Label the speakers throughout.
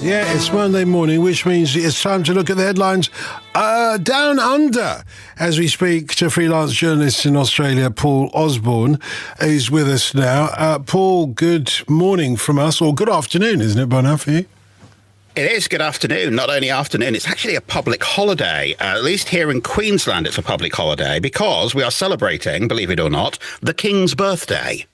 Speaker 1: Yeah, it's Monday morning, which means it's time to look at the headlines down under. As we speak to freelance journalist in Australia, Paul Osborne, who's with us now. Paul, good morning from us, or good afternoon, isn't it, by now for you?
Speaker 2: It is good afternoon. Not only afternoon, it's actually a public holiday. At least here in Queensland, it's a public holiday because we are celebrating, believe it or not, the King's birthday.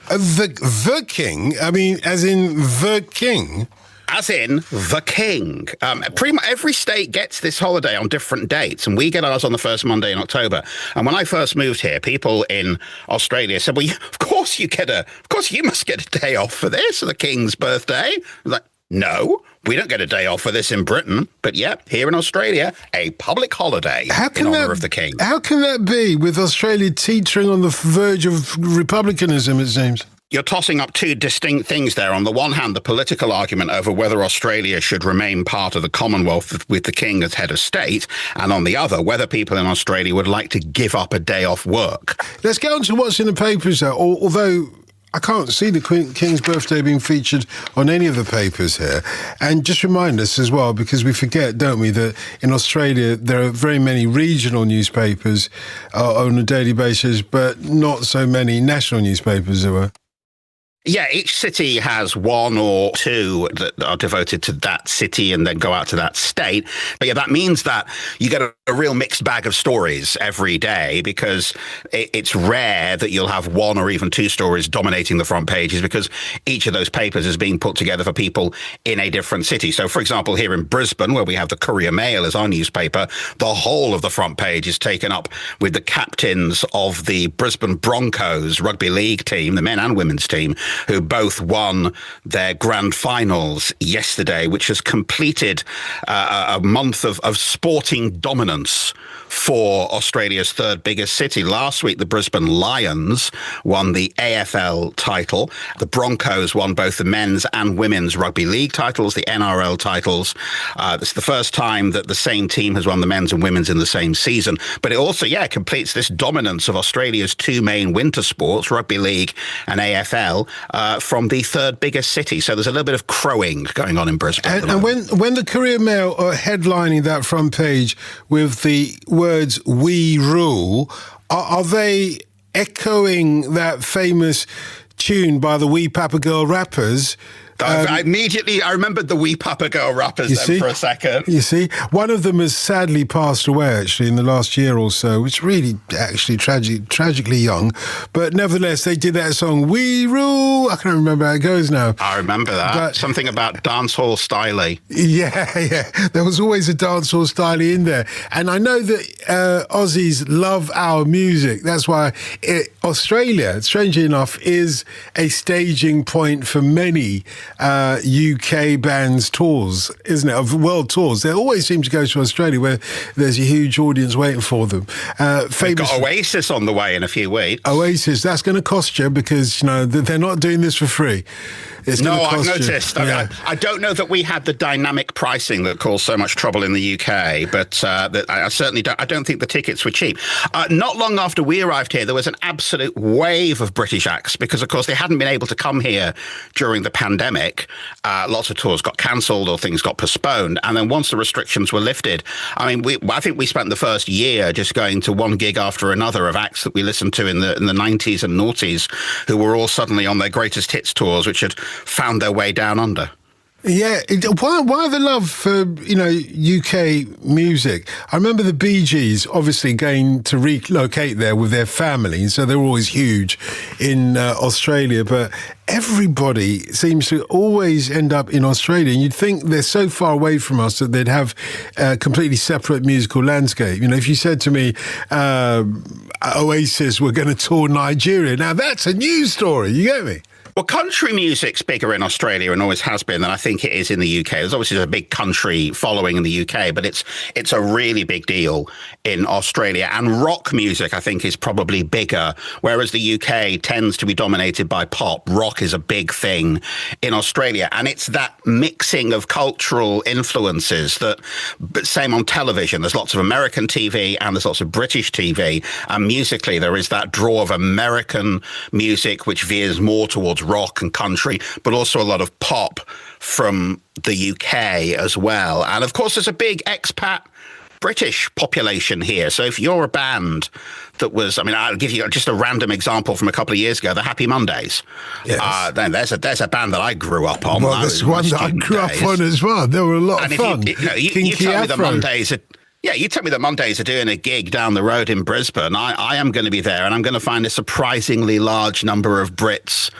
Speaker 1: The King? I mean, as in the King?
Speaker 2: As in the King. Pretty much every state gets this holiday on different dates, and we get ours on the first Monday in October. And when I first moved here, people in Australia said, "Well, of course you must get a day off for this, for the King's birthday." I was like, no, we don't get a day off for this in Britain. But yeah, here in Australia, a public holiday in honour of the King.
Speaker 1: How can that be, with Australia teetering on the verge of republicanism, it seems?
Speaker 2: You're tossing up two distinct things there. On the one hand, the political argument over whether Australia should remain part of the Commonwealth with the King as head of state, and on the other, whether people in Australia would like to give up a day off work.
Speaker 1: Let's get on to what's in the papers, though, although I can't see the King's birthday being featured on any of the papers here. And just remind us as well, because we forget, don't we, that in Australia there are very many regional newspapers on a daily basis, but not so many national newspapers there were.
Speaker 2: Yeah, each city has one or two that are devoted to that city and then go out to that state. But yeah, that means that you get a real mixed bag of stories every day, because it's rare that you'll have one or even two stories dominating the front pages, because each of those papers is being put together for people in a different city. So, for example, here in Brisbane, where we have the Courier Mail as our newspaper, the whole of the front page is taken up with the captains of the Brisbane Broncos rugby league team, the men and women's team, who both won their grand finals yesterday, which has completed a month of sporting dominance for Australia's third biggest city. Last week, the Brisbane Lions won the AFL title. The Broncos won both the men's and women's rugby league titles, the NRL titles. It's the first time that the same team has won the men's and women's in the same season. But it also, completes this dominance of Australia's two main winter sports, rugby league and AFL, from the third biggest city. So there's a little bit of crowing going on in Brisbane.
Speaker 1: And when the Courier Mail are headlining that front page with the words "We rule," are they echoing that famous tune by the Wee Papa Girl rappers?
Speaker 2: I remembered the Wee Papa Girl rappers then for a second.
Speaker 1: You see, one of them has sadly passed away, actually, in the last year or so, which really, actually, tragically young. But nevertheless, they did that song, "We Rule." I can't remember how it goes now.
Speaker 2: I remember that. But something about dancehall styly.
Speaker 1: Yeah. There was always a dancehall styly in there. And I know that Aussies love our music. That's why Australia, strangely enough, is a staging point for many UK bands' tours, isn't it? Of world tours. They always seem to go to Australia, where there's a huge audience waiting for them.
Speaker 2: They've got Oasis on the way in a few weeks.
Speaker 1: Oasis, that's going to cost you, because they're not doing this for free.
Speaker 2: No, I've noticed. I don't know that we had the dynamic pricing that caused so much trouble in the UK, but I certainly don't. I don't think the tickets were cheap. Not long after we arrived here, there was an absolute wave of British acts, because, of course, they hadn't been able to come here during the pandemic. Lots of tours got cancelled or things got postponed, and then once the restrictions were lifted, I think we spent the first year just going to one gig after another of acts that we listened to in the 90s and noughties, who were all suddenly on their greatest hits tours, which had found their way down under.
Speaker 1: Yeah, why the love for, UK music? I remember the Bee Gees obviously going to relocate there with their family, so they were always huge in Australia, but everybody seems to always end up in Australia, and you'd think they're so far away from us that they'd have a completely separate musical landscape. If you said to me, Oasis were going to tour Nigeria, now that's a news story, you get me?
Speaker 2: Well, country music's bigger in Australia and always has been than I think it is in the UK. There's obviously a big country following in the UK, but it's a really big deal in Australia. And rock music, I think, is probably bigger, whereas the UK tends to be dominated by pop. Rock is a big thing in Australia. And it's that mixing of cultural influences but same on television. There's lots of American TV and there's lots of British TV. And musically, there is that draw of American music, which veers more towards rock and country, but also a lot of pop from the UK as well. And of course, there's a big expat British population here. So if you're a band that was, I mean, I'll give you just a random example from a couple of years ago, the Happy Mondays.
Speaker 1: Yes.
Speaker 2: Then there's a band that I grew up on.
Speaker 1: Well, there's one that I grew up on as well. They were a lot of fun.
Speaker 2: You tell me the Mondays are... Yeah, you tell me the Mondays are doing a gig down the road in Brisbane. I am going to be there, and I'm going to find a surprisingly large number of Brits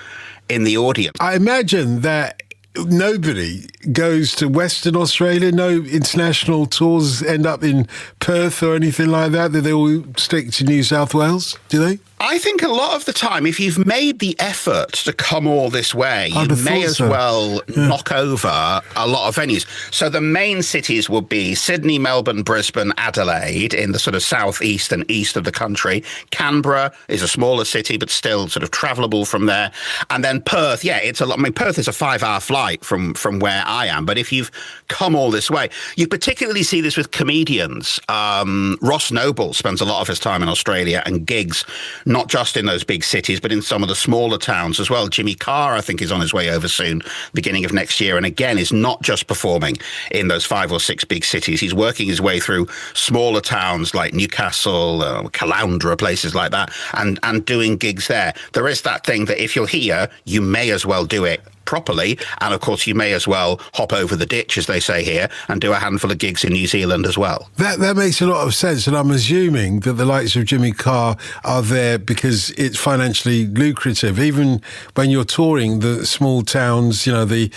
Speaker 2: in the audience.
Speaker 1: I imagine that nobody goes to Western Australia. No international tours end up in Perth or anything like that. That they all stick to New South Wales, do they?
Speaker 2: I think a lot of the time, if you've made the effort to come all this way, you may as well knock over a lot of venues. So the main cities would be Sydney, Melbourne, Brisbane, Adelaide in the sort of southeast and east of the country. Canberra is a smaller city, but still sort of travelable from there. And then Perth, it's a lot. I mean, Perth is a 5-hour flight from where I am. But if you've come all this way, you particularly see this with comedians. Ross Noble spends a lot of his time in Australia and gigs not just in those big cities, but in some of the smaller towns as well. Jimmy Carr, I think, is on his way over soon, beginning of next year. And again, is not just performing in those 5 or 6 big cities. He's working his way through smaller towns like Newcastle, Caloundra, places like that, and doing gigs there. There is that thing that if you're here, you may as well do it properly. And of course, you may as well hop over the ditch, as they say here, and do a handful of gigs in New Zealand as well.
Speaker 1: That makes a lot of sense. And I'm assuming that the likes of Jimmy Carr are there because it's financially lucrative. Even when you're touring the small towns, the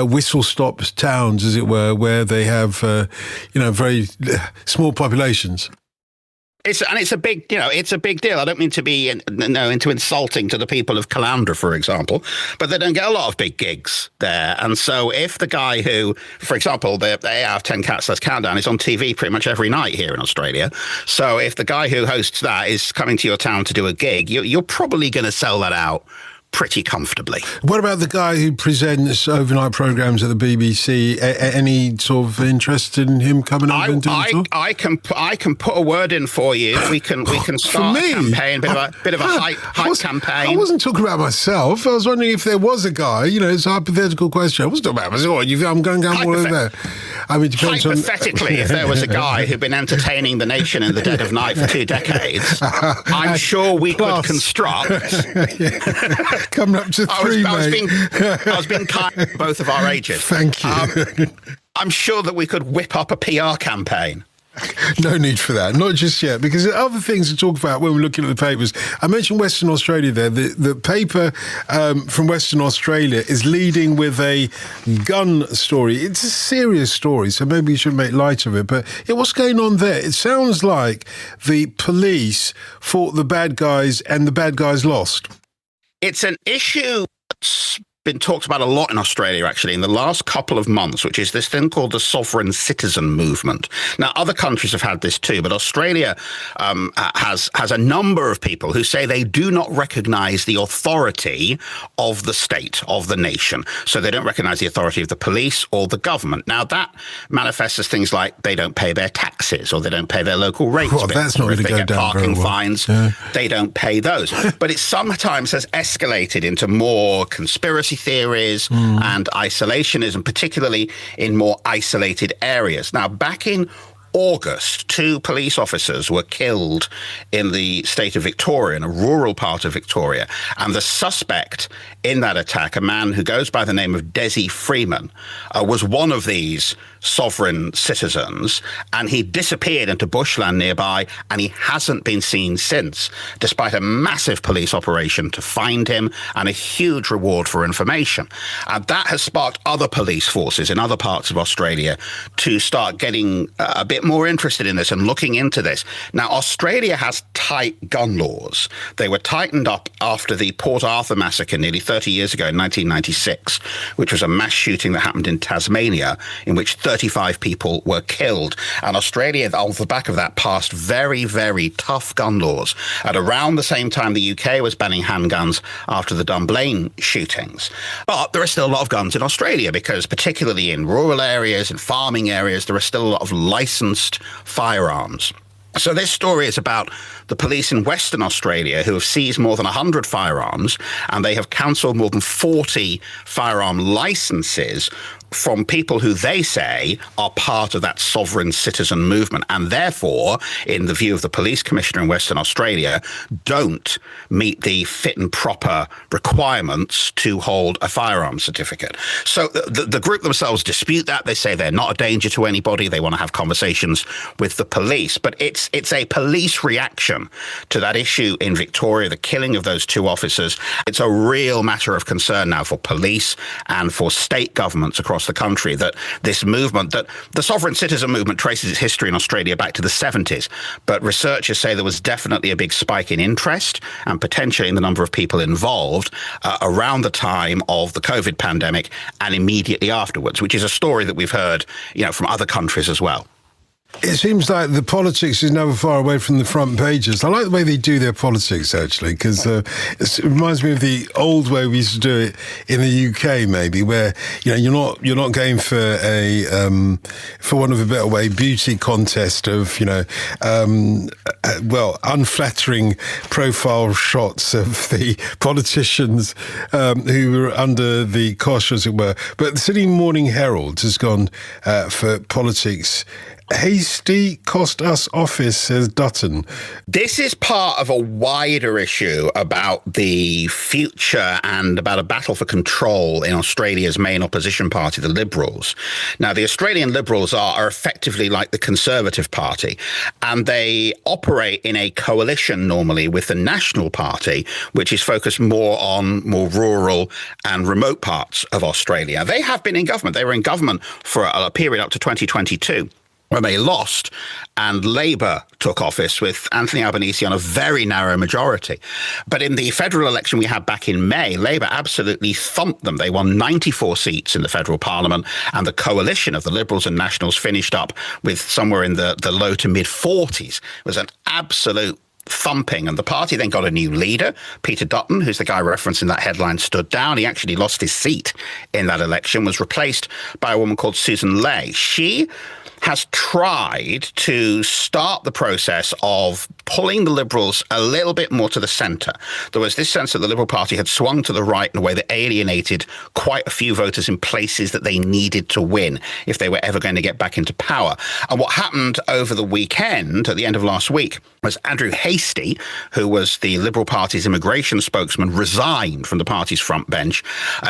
Speaker 1: whistle-stop towns, as it were, where they have, very small populations.
Speaker 2: It's a big, it's a big deal. I don't mean to be into insulting to the people of Caloundra, for example, but they don't get a lot of big gigs there. And so if the guy who, for example, the 8 out of 10 Cats Let's Countdown is on TV pretty much every night here in Australia. So if the guy who hosts that is coming to your town to do a gig, you're probably going to sell that out pretty comfortably.
Speaker 1: What about the guy who presents overnight programs at the BBC? Any sort of interest in him coming over and doing it?
Speaker 2: I can put a word in for you. We can start a campaign, bit of a hype campaign.
Speaker 1: I wasn't talking about myself. I was wondering if there was a guy. It's a hypothetical question. I wasn't talking about myself. I'm going all over there. I mean,
Speaker 2: hypothetically, if there was a guy who'd been entertaining the nation in the dead of night for 2 decades, I'm sure we could construct.
Speaker 1: Coming up to 3, mate.
Speaker 2: I was being kind to both of our ages.
Speaker 1: Thank you.
Speaker 2: I'm sure that we could whip up a PR campaign.
Speaker 1: No need for that, not just yet, because there are other things to talk about when we're looking at the papers. I mentioned Western Australia there. The paper from Western Australia is leading with a gun story. It's a serious story, so maybe you should make light of it. But what's going on there? It sounds like the police fought the bad guys and the bad guys lost.
Speaker 2: It's an issue that's been talked about a lot in Australia, actually, in the last couple of months, which is this thing called the sovereign citizen movement. Now, other countries have had this too, but Australia has a number of people who say they do not recognise the authority of the state, of the nation. So they don't recognise the authority of the police or the government. Now, that manifests as things like they don't pay their taxes or they don't pay their local rates.
Speaker 1: Well, that's not going to go down very well.
Speaker 2: Parking fines, they don't pay those. But it sometimes has escalated into more conspiracy theories and isolationism, particularly in more isolated areas. Now, back in August, 2 police officers were killed in the state of Victoria, in a rural part of Victoria. And the suspect in that attack, a man who goes by the name of Desi Freeman, was one of these sovereign citizens, and he disappeared into bushland nearby, and he hasn't been seen since, despite a massive police operation to find him and a huge reward for information. And that has sparked other police forces in other parts of Australia to start getting a bit more interested in this and looking into this. Now, Australia has tight gun laws. They were tightened up after the Port Arthur massacre nearly 30 years ago in 1996, which was a mass shooting that happened in Tasmania, in which 35 people were killed. And Australia, on the back of that, passed very, very tough gun laws. At around the same time, the UK was banning handguns after the Dunblane shootings. But there are still a lot of guns in Australia because, particularly in rural areas and farming areas, there are still a lot of licensed firearms. So this story is about the police in Western Australia who have seized more than 100 firearms, and they have cancelled more than 40 firearm licenses from people who they say are part of that sovereign citizen movement, and therefore, in the view of the police commissioner in Western Australia, don't meet the fit and proper requirements to hold a firearm certificate. So the group themselves dispute that. They say they're not a danger to anybody. They want to have conversations with the police. But it's a police reaction to that issue in Victoria, the killing of those 2 officers. It's a real matter of concern now for police and for state governments across the country that this movement, that the sovereign citizen movement traces its history in Australia back to the 70s. But researchers say there was definitely a big spike in interest and potentially in the number of people involved around the time of the COVID pandemic and immediately afterwards, which is a story that we've heard, from other countries as well.
Speaker 1: It seems like the politics is never far away from the front pages. I like the way they do their politics, actually, because it reminds me of the old way we used to do it in the UK, maybe, where you're not going for a for want of a better way, beauty contest of unflattering profile shots of the politicians who were under the cosh, as it were. But the Sydney Morning Herald has gone for politics. Hasty cost us office, says Dutton.
Speaker 2: This is part of a wider issue about the future and about a battle for control in Australia's main opposition party, the Liberals. Now, the Australian Liberals are effectively like the Conservative Party, and they operate in a coalition normally with the National Party, which is focused more on more rural and remote parts of Australia. They have been in government. They were in government for a period up to 2022. When they lost and Labour took office with Anthony Albanese on a very narrow majority. But in the federal election we had back in May, Labour absolutely thumped them. They won 94 seats in the federal parliament, and the coalition of the Liberals and Nationals finished up with somewhere in the low to mid-40s. It was an absolute thumping, and the party then got a new leader. Peter Dutton, who's the guy referenced in that headline, stood down. He actually lost his seat in that election, was replaced by a woman called Susan Ley. She has tried to start the process of pulling the Liberals a little bit more to the centre. There was this sense that the Liberal Party had swung to the right in a way that alienated quite a few voters in places that they needed to win if they were ever going to get back into power. And what happened over the weekend, at the end of last week, was Andrew Hastie, who was the Liberal Party's immigration spokesman, resigned from the party's front bench.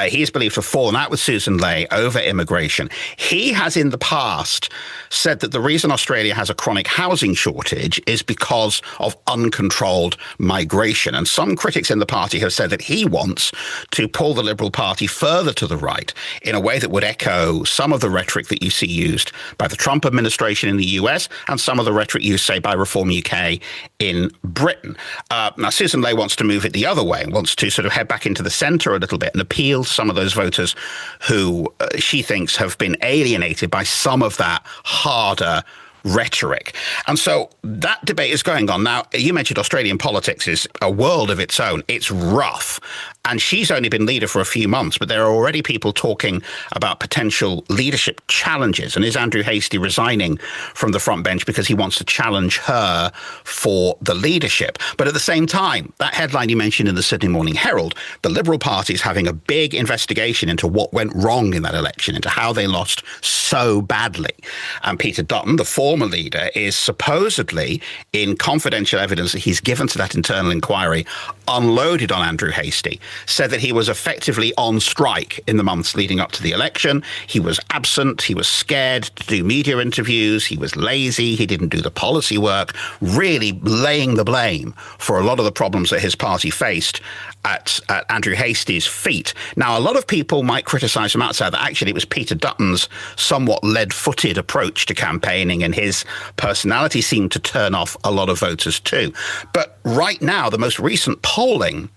Speaker 2: He is believed to have fallen out with Susan Ley over immigration. He has in the past said that the reason Australia has a chronic housing shortage is because of uncontrolled migration. And some critics in the party have said that he wants to pull the Liberal Party further to the right in a way that would echo some of the rhetoric that you see used by the Trump administration in the US and some of the rhetoric used, say, by Reform UK in Britain. Now, Susan Ley wants to move it the other way, wants to sort of head back into the centre a little bit and appeal to some of those voters who she thinks have been alienated by some of that harder rhetoric. And so that debate is going on. Now, you mentioned Australian politics is a world of its own. It's rough. And she's only been leader for a few months, but there are already people talking about potential leadership challenges. And is Andrew Hastie resigning from the front bench because he wants to challenge her for the leadership? But at the same time, that headline you mentioned in the Sydney Morning Herald, the Liberal Party is having a big investigation into what went wrong in that election, into how they lost so badly. And Peter Dutton, the former leader, is supposedly, in confidential evidence that he's given to that internal inquiry, unloaded on Andrew Hastie, said that he was effectively on strike in the months leading up to the election. He was absent. He was scared to do media interviews. He was lazy. He didn't do the policy work, really laying the blame for a lot of the problems that his party faced at Andrew Hastie's feet. Now, a lot of people might criticise from outside that actually it was Peter Dutton's somewhat lead-footed approach to campaigning, and his personality seemed to turn off a lot of voters too. But right now, the most recent polling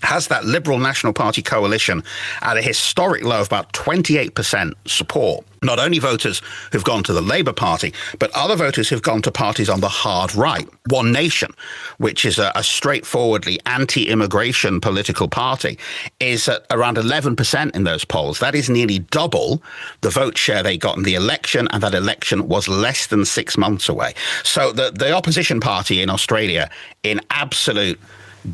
Speaker 2: has that Liberal National Party coalition at a historic low of about 28% support. Not only voters who've gone to the Labour Party, but other voters who've gone to parties on the hard right. One Nation, which is a straightforwardly anti-immigration political party, is at around 11% in those polls. That is nearly double the vote share they got in the election, and that election was less than 6 months away. So the opposition party in Australia in absolute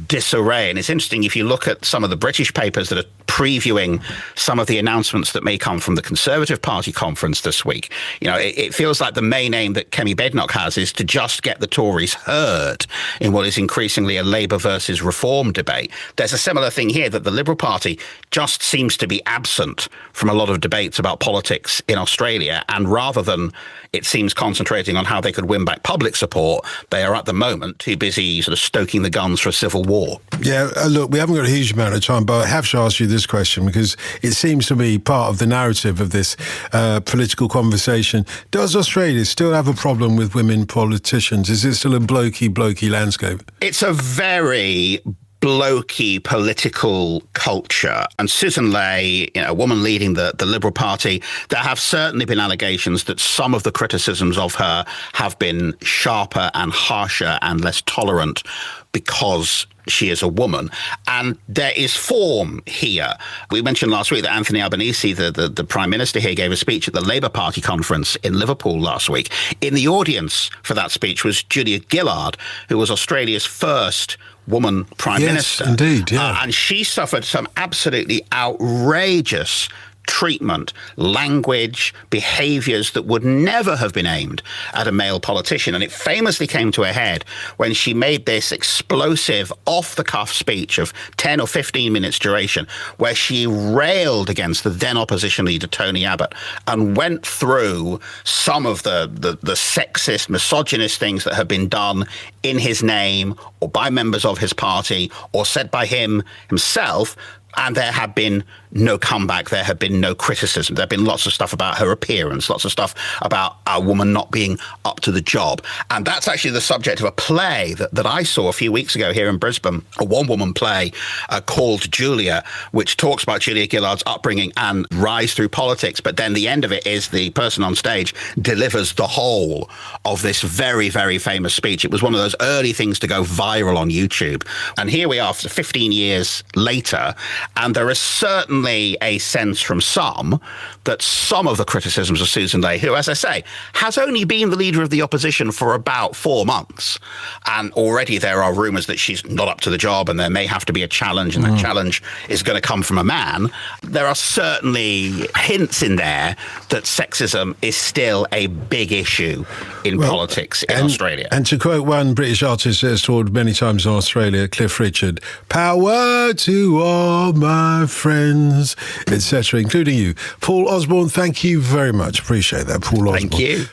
Speaker 2: disarray. And it's interesting, if you look at some of the British papers that are previewing some of the announcements that may come from the Conservative Party conference this week, it feels like the main aim that Kemi Badenoch has is to just get the Tories heard in what is increasingly a Labour versus Reform debate. There's a similar thing here, that the Liberal Party just seems to be absent from a lot of debates about politics in Australia, and rather than, it seems, concentrating on how they could win back public support, they are at the moment too busy sort of stoking the guns for a civil war.
Speaker 1: Yeah, look, we haven't got a huge amount of time, but I have to ask you this question because it seems to be part of the narrative of this political conversation. Does Australia still have a problem with women politicians? Is it still a blokey landscape?
Speaker 2: It's a very blokey political culture. And Susan Ley, a woman leading the Liberal Party, there have certainly been allegations that some of the criticisms of her have been sharper and harsher and less tolerant because she is a woman. And there is form here. We mentioned last week that Anthony Albanese, the Prime Minister here, gave a speech at the Labour Party conference in Liverpool last week. In the audience for that speech was Julia Gillard, who was Australia's first woman Prime Minister.
Speaker 1: Yes, indeed, yeah.
Speaker 2: And she suffered some absolutely outrageous treatment, language, behaviours that would never have been aimed at a male politician. And it famously came to a head when she made this explosive, off-the-cuff speech of 10 or 15 minutes duration, where she railed against the then opposition leader, Tony Abbott, and went through some of the sexist, misogynist things that had been done in his name or by members of his party or said by him himself. And there had been no comeback. There had been no criticism. There had been lots of stuff about her appearance, lots of stuff about a woman not being up to the job. And that's actually the subject of a play that I saw a few weeks ago here in Brisbane, a one-woman play called Julia, which talks about Julia Gillard's upbringing and rise through politics. But then the end of it is the person on stage delivers the whole of this very, very famous speech. It was one of those early things to go viral on YouTube. And here we are 15 years later, and there is certainly a sense from some that some of the criticisms of Susan Ley, who, as I say, has only been the leader of the opposition for about 4 months, and already there are rumours that she's not up to the job and there may have to be a challenge, and that challenge is going to come from a man. There are certainly hints in there that sexism is still a big issue in politics in Australia.
Speaker 1: And to quote one British artist that's toured many times in Australia, Cliff Richard, power to all my friends, etc., including you. Paul Osborne, thank you very much. Appreciate that, Paul Osborne.
Speaker 2: Thank you.